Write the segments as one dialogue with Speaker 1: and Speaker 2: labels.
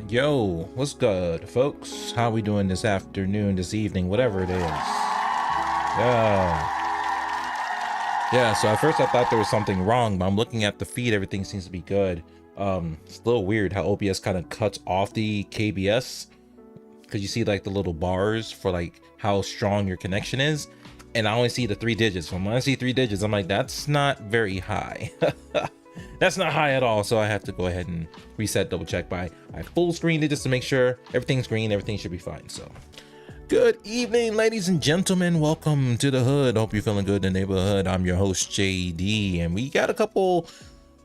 Speaker 1: Yo, what's good, folks? How we doing this afternoon, this evening, whatever it is? Yeah, so at first I thought there was something wrong, but I'm looking at the feed, everything seems to be good. It's a little weird how OBS kind of cuts off the KBS, because you see like the little bars for like how strong your connection is, and I only see the 3 digits. When I see 3 digits, I'm like, that's not very high. That's not high at all, so I have to go ahead and reset, double check. By I full screened it just to make sure everything's green, everything should be fine. So good evening, ladies and gentlemen, welcome to the hood. Hope you're feeling good in the neighborhood. I'm your host JD, and we got a couple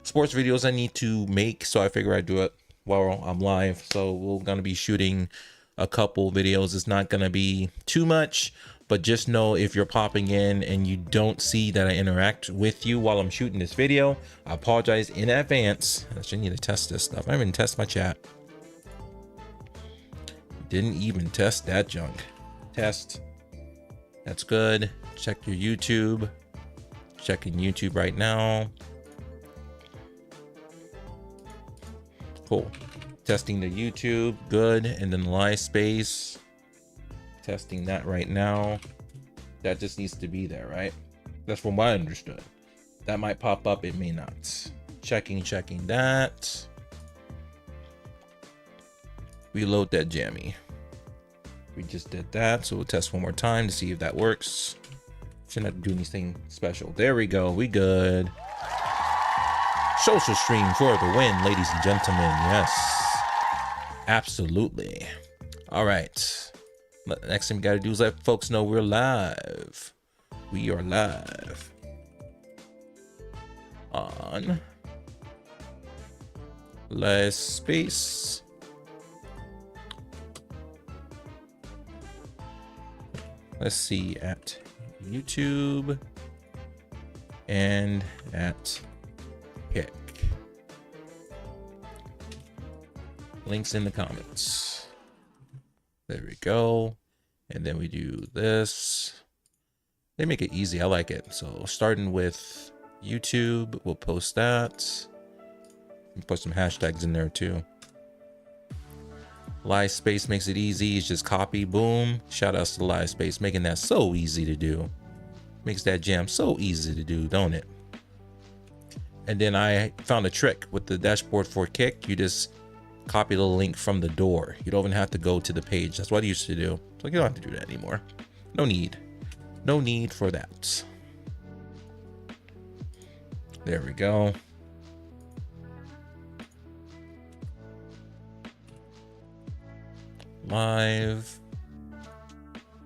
Speaker 1: sports videos I need to make, so I figure I'd do it while I'm live. So we're gonna be shooting a couple videos. It's not gonna be too much, but just know if you're popping in and you don't see that I interact with you while I'm shooting this video, I apologize in advance. I should need to test this stuff. I didn't even test my chat. Didn't even test that junk. Test. That's good. Check your YouTube. Checking YouTube right now. Cool. Testing the YouTube. Good. And then live space. Testing that right now. That just needs to be there, right? That's from what I understood. That might pop up, it may not. Checking that. Reload that jammy. We just did that, so we'll test one more time to see if that works. Shouldn't have to do anything special. There we go, we good. Social stream for the win, ladies and gentlemen. Yes, absolutely. All right. Next thing we gotta do is let folks know we're live. We are live on Live Space. Let's see, at YouTube and at Kick. Links in the comments. There we go. And then we do this. They make it easy. I like it. So starting with YouTube, we'll post that. And put some hashtags in there too. Live Space makes it easy. It's just copy, boom. Shout outs to Live Space, making that so easy to do. Makes that jam so easy to do, don't it? And then I found a trick with the dashboard for Kick. You just copy the link from the door. You don't even have to go to the page. That's what I used to do. So you don't have to do that anymore. No need for that. There we go. Live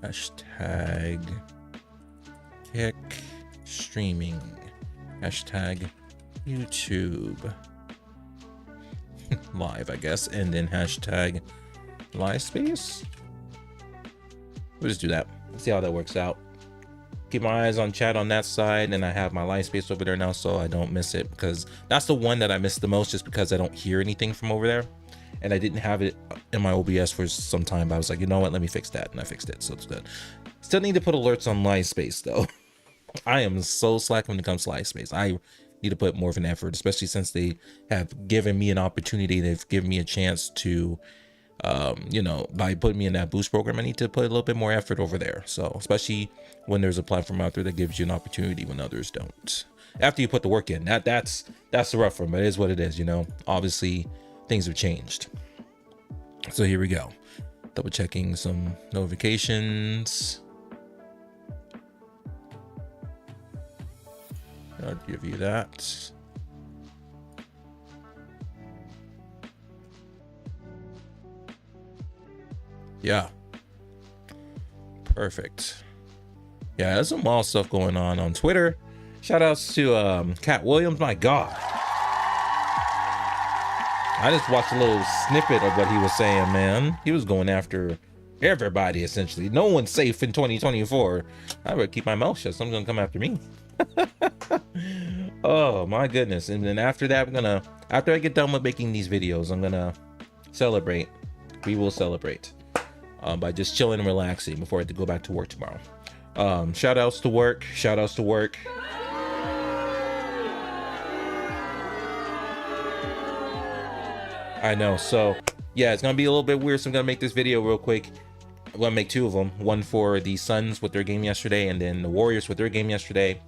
Speaker 1: hashtag Kick streaming hashtag YouTube live, I guess, and then hashtag live space. We'll just do that. See how that works out. Keep my eyes on chat on that side, and I have my live space over there now, so I don't miss it, because that's the one that I miss the most, just because I don't hear anything from over there, and I didn't have it in my OBS for some time. But I was like, you know what, let me fix that, and I fixed it, so it's good. Still need to put alerts on live space though. I am so slack when it comes to live space. I need to put more of an effort, especially since they have given me an opportunity. They've given me a chance to, you know, by putting me in that boost program, I need to put a little bit more effort over there. So especially when there's a platform out there that gives you an opportunity when others don't. After you put the work in, that's the rough one, but it is what it is, you know. Obviously things have changed. So here we go. Double checking some notifications. I'll give you that. Yeah. Perfect. Yeah, there's some wild stuff going on Twitter. Shout outs to Cat Williams. My God. I just watched a little snippet of what he was saying, man. He was going after everybody, essentially. No one's safe in 2024. I better keep my mouth shut. Someone's gonna come after me. Oh my goodness. And then after that, after I get done with making these videos, I'm gonna celebrate. We will celebrate by just chilling and relaxing before I have to go back to work tomorrow. Shout outs to work. I know. So yeah, it's gonna be a little bit weird, so I'm gonna make this video real quick. I'm gonna make two of them, one for the Suns with their game yesterday, and then the Warriors with their game yesterday.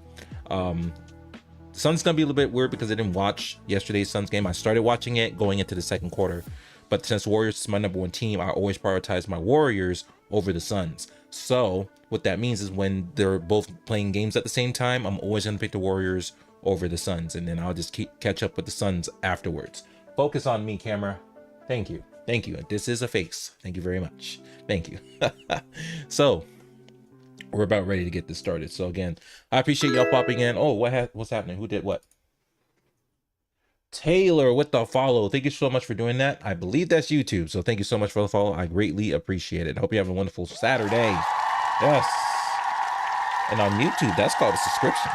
Speaker 1: Suns gonna be a little bit weird because I didn't watch yesterday's Suns game. I started watching it going into the second quarter, but since Warriors is my number one team, I always prioritize my Warriors over the Suns. So what that means is when they're both playing games at the same time, I'm always gonna pick the Warriors over the Suns, and then I'll just catch up with the Suns afterwards. Focus on me, camera. Thank you. Thank you. This is a face. Thank you very much. Thank you. So we're about ready to get this started. So again, I appreciate y'all popping in. Oh, what's happening? Who did what? Taylor with the follow. Thank you so much for doing that. I believe that's YouTube. So thank you so much for the follow. I greatly appreciate it. I hope you have a wonderful Saturday. Yes. And on YouTube, that's called a subscription.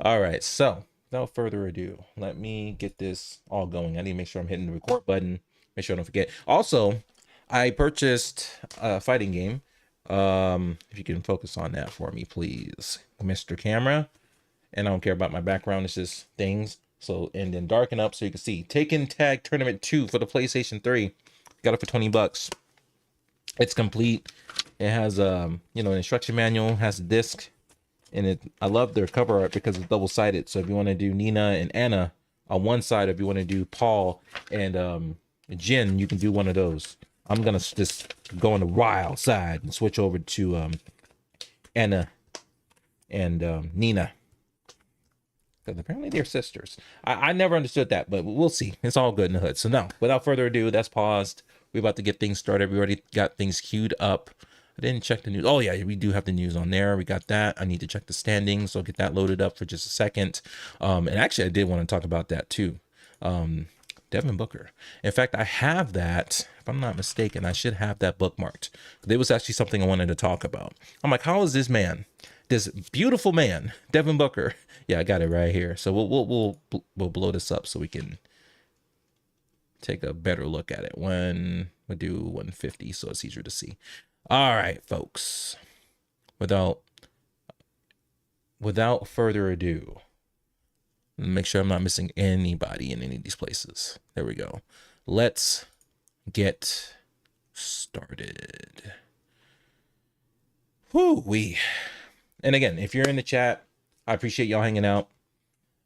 Speaker 1: All right. So without further ado, let me get this all going. I need to make sure I'm hitting the record button. Make sure I don't forget. Also, I purchased a fighting game. If you can focus on that for me, please, Mr. Camera. And I don't care about my background. It's just things. So, and then darken up so you can see. Taken Tag Tournament 2 for the PlayStation 3. Got it for 20 bucks. It's complete. It has an instruction manual, has a disc, and I love their cover art because it's double-sided. So if you want to do Nina and Anna on one side, if you want to do Paul and Jin, you can do one of those. I'm gonna just go on the wild side and switch over to Anna and Nina. Because apparently they're sisters. I never understood that, but we'll see. It's all good in the hood. So now, without further ado, that's paused. We're about to get things started. We already got things queued up. I didn't check the news. Oh yeah, we do have the news on there. We got that. I need to check the standings, so I'll get that loaded up for just a second. And actually, I did want to talk about that too. Devin Booker. In fact, I have that. If I'm not mistaken, I should have that bookmarked. There was actually something I wanted to talk about. I'm like, how is this man? This beautiful man, Devin Booker. Yeah, I got it right here. So we'll blow this up so we can take a better look at it. We'll do 150 so it's easier to see. All right, folks. Without further ado, make sure I'm not missing anybody in any of these places. There we go. Let's get started. Whoo-wee. And again, if you're in the chat, I appreciate y'all hanging out.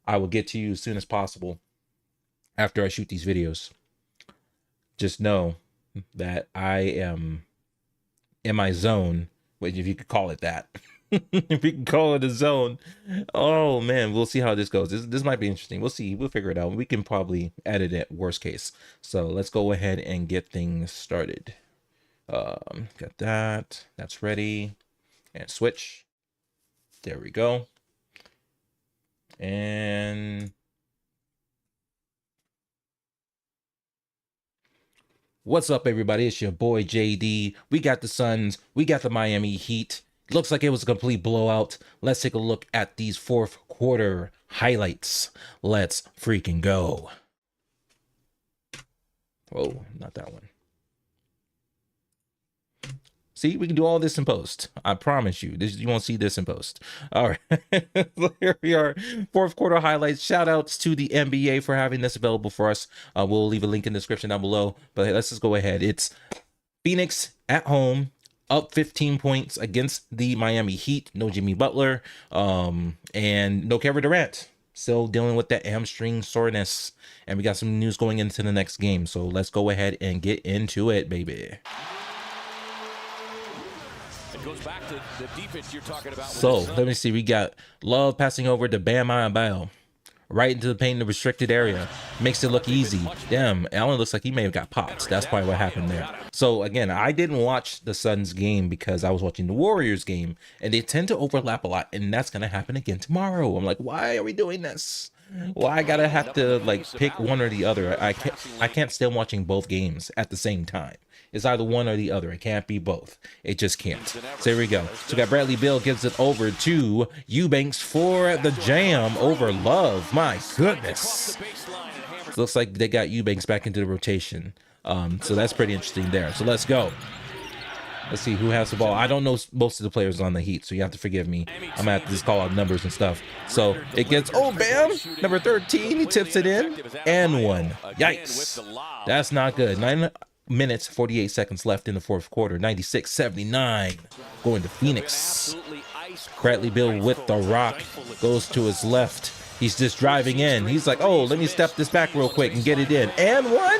Speaker 1: I will get to you as soon as possible after I shoot these videos. Just know that I am in my zone, if you could call it that. If we can call it a zone. Oh man, we'll see how this goes. This might be interesting. We'll see. We'll figure it out. We can probably edit it worst case. So let's go ahead and get things started. Got that. That's ready. And switch. There we go. And what's up, everybody? It's your boy JD. We got the Suns. We got the Miami Heat. Looks like it was a complete blowout. Let's take a look at these fourth quarter highlights. Let's freaking go. Oh, not that one. See, we can do all this in post. I promise you. You won't see this in post. All right. Here we are. Fourth quarter highlights. Shout outs to the NBA for having this available for us. We'll leave a link in the description down below. But hey, let's just go ahead. It's Phoenix at home, up 15 points against the Miami Heat. No Jimmy Butler. And no Kevin Durant. Still dealing with that hamstring soreness. And we got some news going into the next game. So let's go ahead and get into it, baby.
Speaker 2: Goes back to the defense you're talking about.
Speaker 1: So let me see. We got Love passing over to Bam Adebayo, right into the paint in the restricted area. Makes it look easy. Damn, Allen looks like he may have got popped. That's probably what happened there. So again, I didn't watch the Suns game because I was watching the Warriors game, and they tend to overlap a lot, and that's gonna happen again tomorrow. I'm like, why are we doing this? Well, I gotta have to like pick one or the other. I can't stay watching both games at the same time. It's either one or the other. It can't be both. It just can't. So here we go. So we got Bradley Beal gives it over to Eubanks for the jam over Love. My goodness. Looks like they got Eubanks back into the rotation. So that's pretty interesting there. So let's go. Let's see who has the ball. I don't know most of the players on the Heat, so you have to forgive me. I'm gonna have to just call out numbers and stuff. So it gets, oh, bam, number 13, he tips it in, and one. Yikes. That's not good. 9 minutes, 48 seconds left in the fourth quarter. 96-79, going to Phoenix. Bradley Beal with the rock, goes to his left. He's just driving in. He's like, oh, let me step this back real quick and get it in. And one.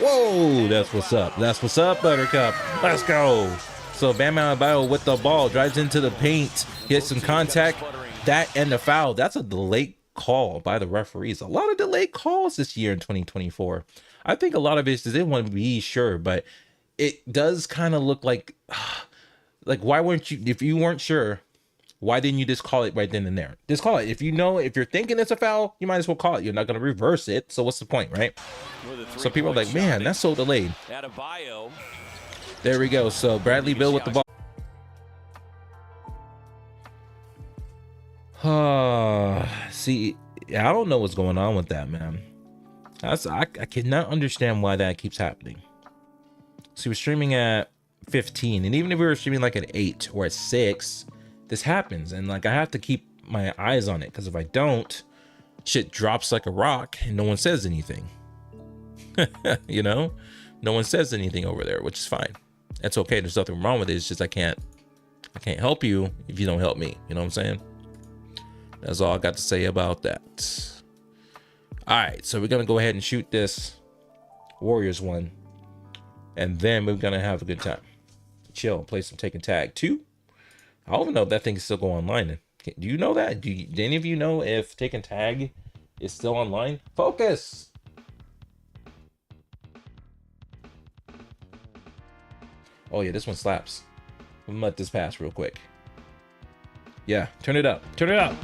Speaker 1: Whoa, that's what's up. That's what's up, Buttercup. Let's go. So Bam Adebayo with the ball, drives into the paint, gets some contact. That and the foul. That's a delayed call by the referees. A lot of delayed calls this year in 2024. I think a lot of it is they didn't want to be sure, but it does kind of look like why weren't you, if you weren't sure, why didn't you just call it right then and there? Just call it. If you know, if you're thinking it's a foul, you might as well call it. You're not going to reverse it. So what's the point, right? So people are like, man, that's so delayed. There we go. So Bradley Beal with the ball. See, I don't know what's going on with that, man. I cannot understand why that keeps happening. So we're streaming at 15, and even if we were streaming like at 8 or at 6, this happens, and like I have to keep my eyes on it, because if I don't, shit drops like a rock and no one says anything. You know, no one says anything over there, which is fine. That's okay. There's nothing wrong with it. It's just I can't help you if you don't help me. You know what I'm saying? That's all I got to say about that. All right, so we're gonna go ahead and shoot this Warriors one, and then we're gonna have a good time, chill, and play some Taken Tag 2. I don't even know if that thing is still going online. Do you know that? Do any of you know if Taken Tag is still online? Focus. Oh yeah, this one slaps. I'm gonna let this pass real quick. Yeah, turn it up. Turn it up.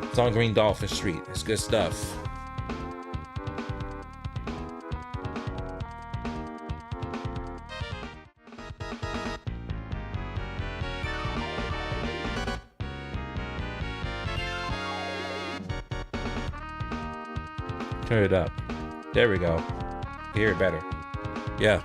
Speaker 1: It's on Green Dolphin Street. It's good stuff. Turn it up. There we go. Hear it better. Yeah.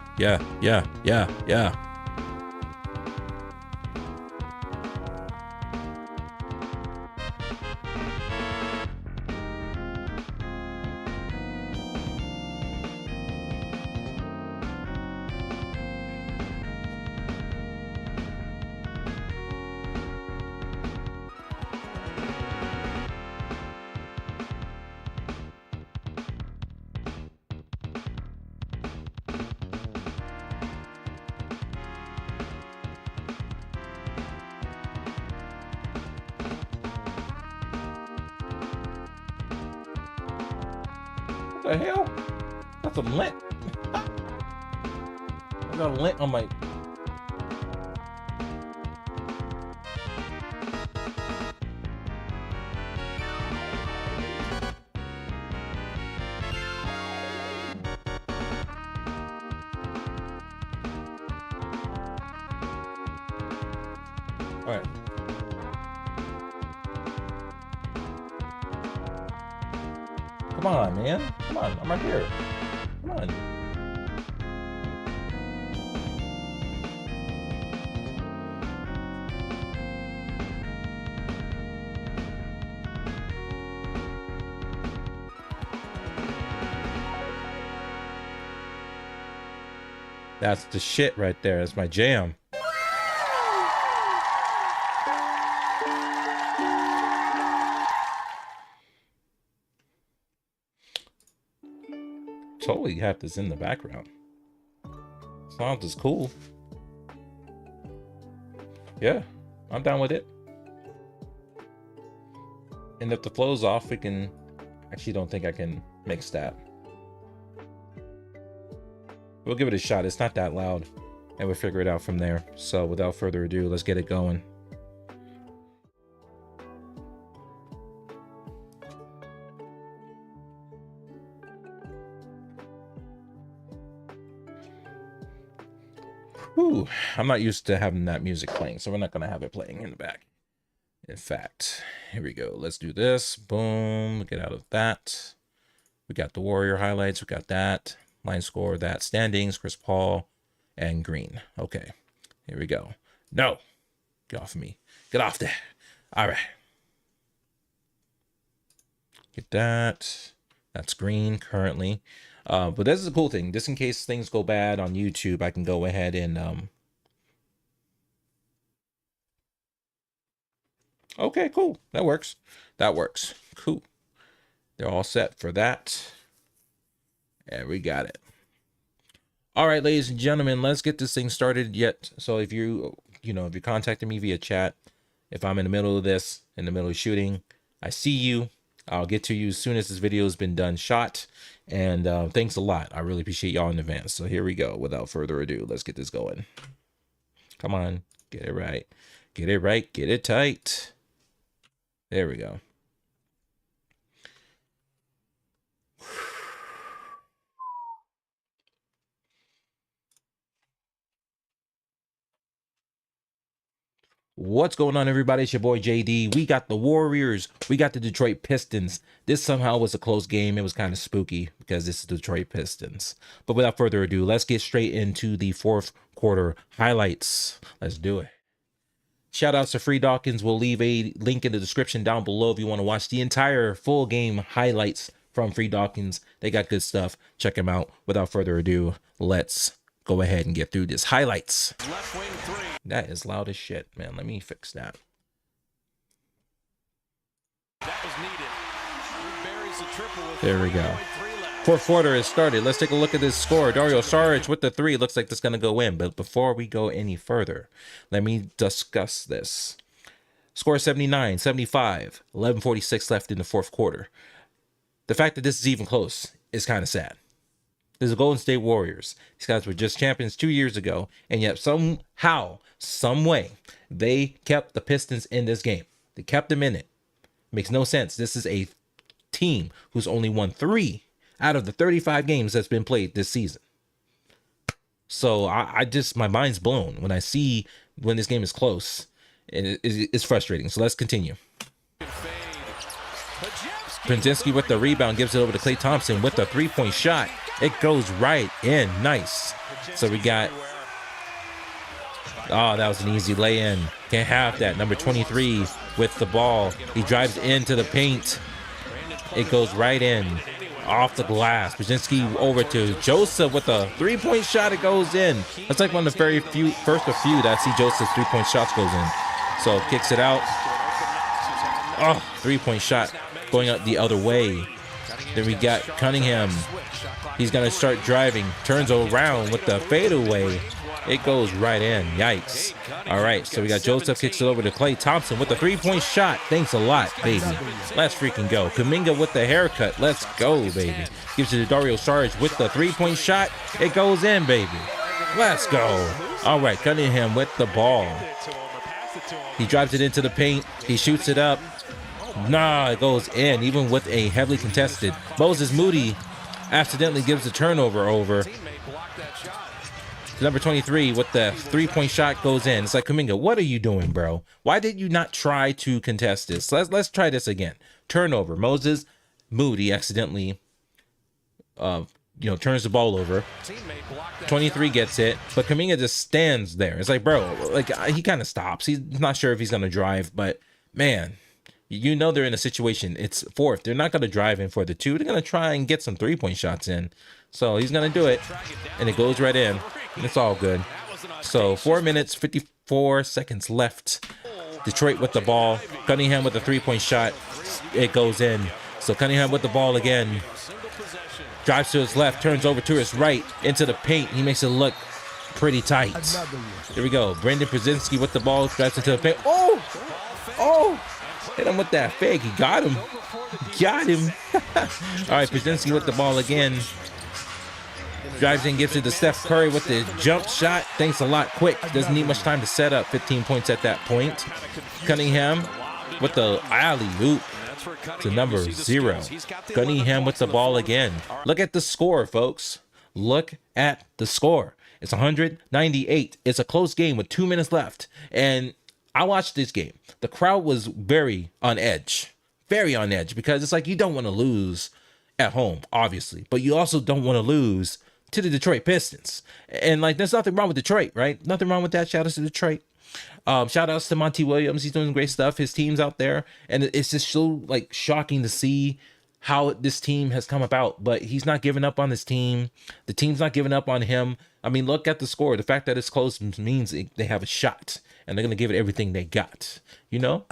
Speaker 1: What the hell? That's a lint. I got a lint on my... All right. Come on, man. Come on, I'm right here. Come on. That's the shit right there. That's my jam. Totally have this in the background. Sounds is cool. Yeah, I'm down with it. And if the flow's off, we can... Actually, don't think I can mix that. We'll give it a shot. It's not that loud, and we'll figure it out from there. So without further ado, let's get it going. Whew, I'm not used to having that music playing, so we're not going to have it playing in the back. In fact, here we go. Let's do this. Boom. Get out of that. We got the Warrior highlights. We got that. Line score, that. Standings, Chris Paul, and Green. Okay, here we go. No, get off of me. Get off there. All right. Get that. That's Green currently. But this is a cool thing. Just in case things go bad on YouTube, I can go ahead and okay, cool. That works. That works. Cool. They're all set for that. And we got it. All right, ladies and gentlemen, let's get this thing started yet. So if you're contacting me via chat, if I'm in the middle of this, in the middle of shooting, I see you. I'll get to you as soon as this video has been done shot. And thanks a lot. I really appreciate y'all in advance. So here we go. Without further ado, let's get this going. Come on. Get it right. Get it right. Get it tight. There we go. What's going on, everybody? It's your boy JD. We got the Warriors. We got the Detroit Pistons. This somehow was a close game. It was kind of spooky because this is the Detroit Pistons. But without further ado, let's get straight into the fourth quarter highlights. Let's do it. Shout outs to Free Dawkins. We'll leave a link in the description down below if you want to watch the entire full game highlights from Free Dawkins. They got good stuff. Check them out. Without further ado, let's go ahead and get through this highlights.
Speaker 2: Left wing three.
Speaker 1: That is loud as shit, man. Let me fix that.
Speaker 2: That was needed. Buries the triple with
Speaker 1: There we go.
Speaker 2: 3 left.
Speaker 1: Fourth quarter has started. Let's take a look at this score. Dario Saric with the 3. Looks like this is going to go in. But before we go any further, let me discuss this. Score 79, 75, 11:46 left in the fourth quarter. The fact that this is even close is kind of sad. This is the Golden State Warriors. These guys were just champions 2 years ago, and yet somehow, some way, they kept the Pistons in this game. They kept them in it. Makes no sense. This is a team who's only won 3 out of the 35 games that's been played this season. So I just, my mind's blown when I see when this game is close, and it's frustrating. So let's continue. Prinzinski with the rebound, gives it over to Klay Thompson with the 3-point shot. It goes right in. Nice. So we got, oh, that was an easy lay-in. Can't have that. Number 23 with the ball. He drives into the paint. It goes right in. Off the glass. Prinzinski over to Joseph with a 3-point shot. It goes in. That's like one of the very first that I see Joseph's 3-point shots goes in. So kicks it out. Oh, 3-point shot going out the other way. Then we got Cunningham. He's going to start driving. Turns around with the fadeaway. It goes right in. Yikes. All right, so we got Joseph kicks it over to Klay Thompson with the 3-point shot. Thanks a lot, baby. Let's freaking go. Kuminga with the haircut. Let's go, baby. Gives it to Dario Saric with the 3-point shot. It goes in, baby. Let's go. All right, Cunningham with the ball. He drives it into the paint. He shoots it up. Nah, it goes in, even with a heavily contested. Moses Moody accidentally gives the turnover over. Number 23 with the 3-point shot goes in. It's like, Kuminga, what are you doing, bro? Why did you not try to contest this? Let's try this again. Turnover. Moses Moody accidentally turns the ball over. 23 gets it, but Kuminga just stands there. It's like, bro, like he kind of stops. He's not sure if he's gonna drive, but man, you know they're in a situation. It's fourth. They're not gonna drive in for the 2. They're gonna try and get some 3-point shots in. So he's gonna do it, and it goes right in. It's all good. So 4 minutes 54 seconds left. Detroit with the ball. Cunningham with the 3-point shot. It goes in. So Cunningham with the ball again. Drives to his left, turns over to his right, into the paint. He makes it look pretty tight. Here we go. Brandon Prinzinski with the ball, drives into the paint. Oh! Hit him with that fake. He got him. Got him. All right, Prinzinski with the ball again. Drives in, gives it to Steph Curry with the jump shot. Thanks a lot. Quick. Doesn't need much time to set up. 15 points at that point. Cunningham with the alley-oop to number 0. Cunningham with the ball again. Look at the score, folks. Look at the score. It's 198. It's a close game with 2 minutes left. And I watched this game. The crowd was very on edge. Very on edge because it's like you don't want to lose at home, obviously, but you also don't want to lose to the Detroit Pistons. And like, there's nothing wrong with Detroit, right? Nothing wrong with that. Shout out to Detroit. Shout outs to Monty Williams. He's doing great stuff. His team's out there, and it's just so like shocking to see how this team has come about. But he's not giving up on his team. The team's not giving up on him. I mean, look at the score. The fact that it's close means they have a shot, and they're gonna give it everything they got. You know.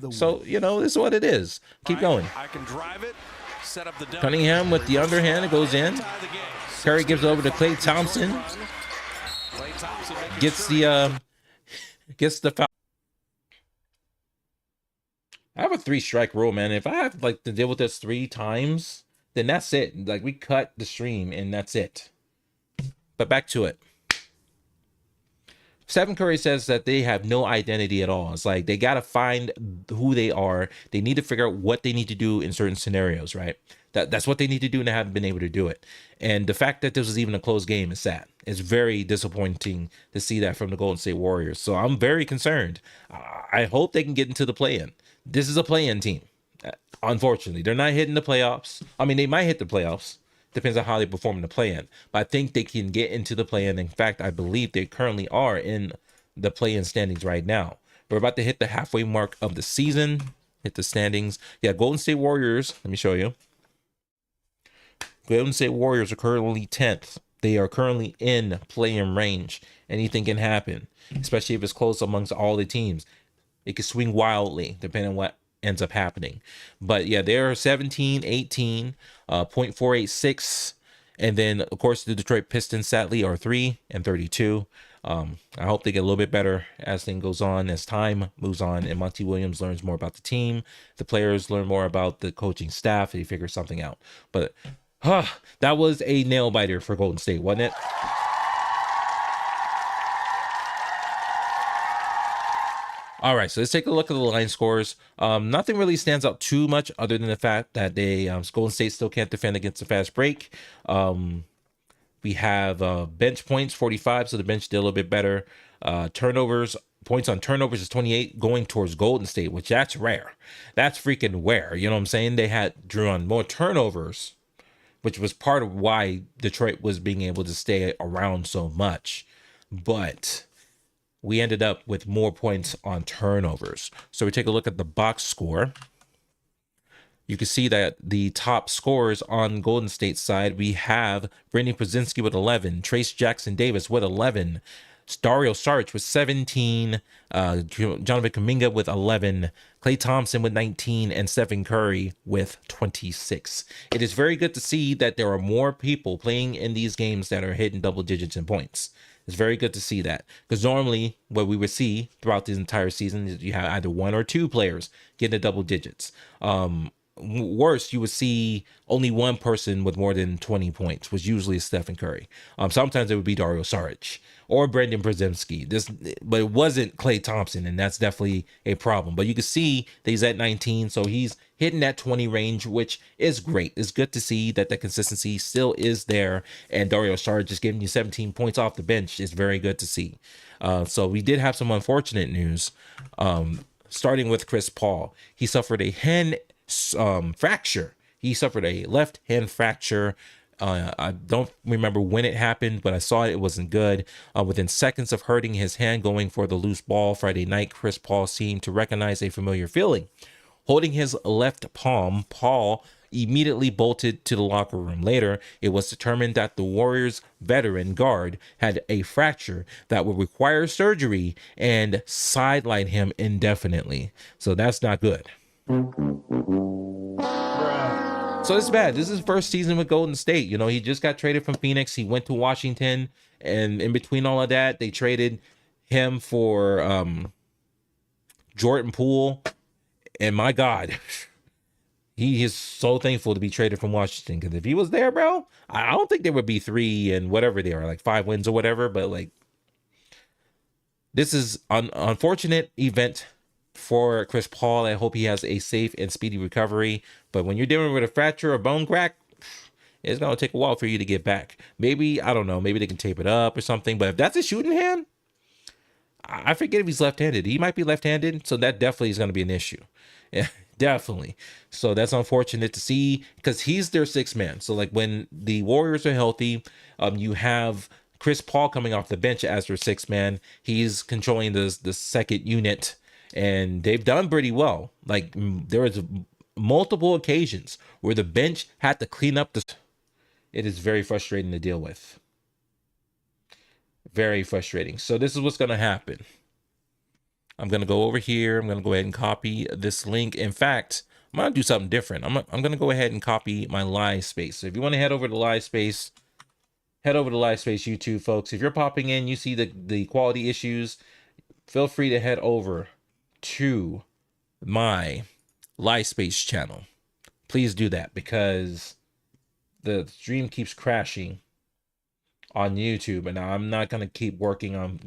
Speaker 1: So you know, this is what it is. Keep going.
Speaker 2: I can drive it. Set up the
Speaker 1: Cunningham with the underhand. It goes in. Curry gives it over to Klay Thompson. Gets the foul. I have a 3-strike rule, man. If I have like to deal with this 3 times, then that's it. Like, we cut the stream and that's it. But back to it. Stephen Curry says that they have no identity at all. It's like they got to find who they are. They need to figure out what they need to do in certain scenarios, right? That's what they need to do, and they haven't been able to do it. And the fact that this was even a close game is sad. It's very disappointing to see that from the Golden State Warriors. So I'm very concerned. I hope they can get into the play-in. This is a play-in team. Unfortunately, they're not hitting the playoffs. I mean, they might hit the playoffs. Depends on how they perform in the play-in. But I think they can get into the play-in. In fact, I believe they currently are in the play-in standings right now. We're about to hit the halfway mark of the season. Hit the standings. Yeah, Golden State Warriors. Let me show you. Golden State Warriors are currently 10th. They are currently in play-in range. Anything can happen, especially if it's close amongst all the teams. It could swing wildly depending on what ends up happening. But yeah, they're 17, 18, 0.486. And then, of course, the Detroit Pistons, sadly, are 3 and 32. I hope they get a little bit better as things goes on, as time moves on, and Monty Williams learns more about the team. The players learn more about the coaching staff, and he figures something out. But that was a nail biter for Golden State, wasn't it? All right, so let's take a look at the line scores. Nothing really stands out too much other than the fact that Golden State still can't defend against a fast break. We have bench points, 45, so the bench did a little bit better. Turnovers, points on turnovers is 28, going towards Golden State, which that's rare. That's freaking rare. You know what I'm saying? They had drew on more turnovers, which was part of why Detroit was being able to stay around so much. But we ended up with more points on turnovers. So we take a look at the box score. You can see that the top scorers on Golden State's side, we have Brandon Podziemski with 11, Trace Jackson Davis with 11, Dario Saric with 17, Jonathan Kuminga with 11, Klay Thompson with 19, and Stephen Curry with 26. It is very good to see that there are more people playing in these games that are hitting double digits in points. It's very good to see that, because normally what we would see throughout this entire season is you have either 1 or 2 players getting the double digits. Worse, you would see only 1 person with more than 20 points, which usually is Stephen Curry. Sometimes it would be Dario Saric or Brandon Podziemski. But it wasn't Klay Thompson, and that's definitely a problem. But you can see that he's at 19, so he's hitting that 20 range, which is great. It's good to see that the consistency still is there, and Dario Saric just giving you 17 points off the bench is very good to see. So we did have some unfortunate news, starting with Chris Paul. He suffered a hand fracture. He suffered a left hand fracture. I don't remember when it happened, but I saw it. It wasn't good. Within seconds of hurting his hand going for the loose ball Friday night, Chris Paul seemed to recognize a familiar feeling. Holding his left palm, Paul immediately bolted to the locker room. Later, it was determined that the Warriors veteran guard had a fracture that would require surgery and sideline him indefinitely. So that's not good. So it's bad. This is his first season with Golden State. You know, he just got traded from Phoenix. He went to Washington, and in between all of that, they traded him for Jordan Poole. And my God, he is so thankful to be traded from Washington, because if he was there, bro, I don't think there would be 3 and whatever they are, like 5 wins or whatever. But like, this is an unfortunate event for Chris Paul. I hope he has a safe and speedy recovery. But when you're dealing with a fracture or bone crack, it's going to take a while for you to get back. Maybe, I don't know, maybe they can tape it up or something. But if that's a shooting hand, I forget if he's left-handed. He might be left-handed, so that definitely is going to be an issue. Yeah, Definitely. So that's unfortunate to see because he's their sixth man. So like when the Warriors are healthy, you have Chris Paul coming off the bench as their sixth man. He's controlling the second unit, and they've done pretty well. Like there was multiple occasions where the bench had to clean up the. It is very frustrating to deal with. Very frustrating. So this is what's going to happen. I'm going to go over here. I'm going to go ahead and copy this link. In fact, I'm going to do something different. I'm going to go ahead and copy my live space. So if you want to head over to live space, head over to live space YouTube, folks. If you're popping in, you see the quality issues, feel free to head over to my live space channel. Please do that because the stream keeps crashing on YouTube, and I'm not going to keep working on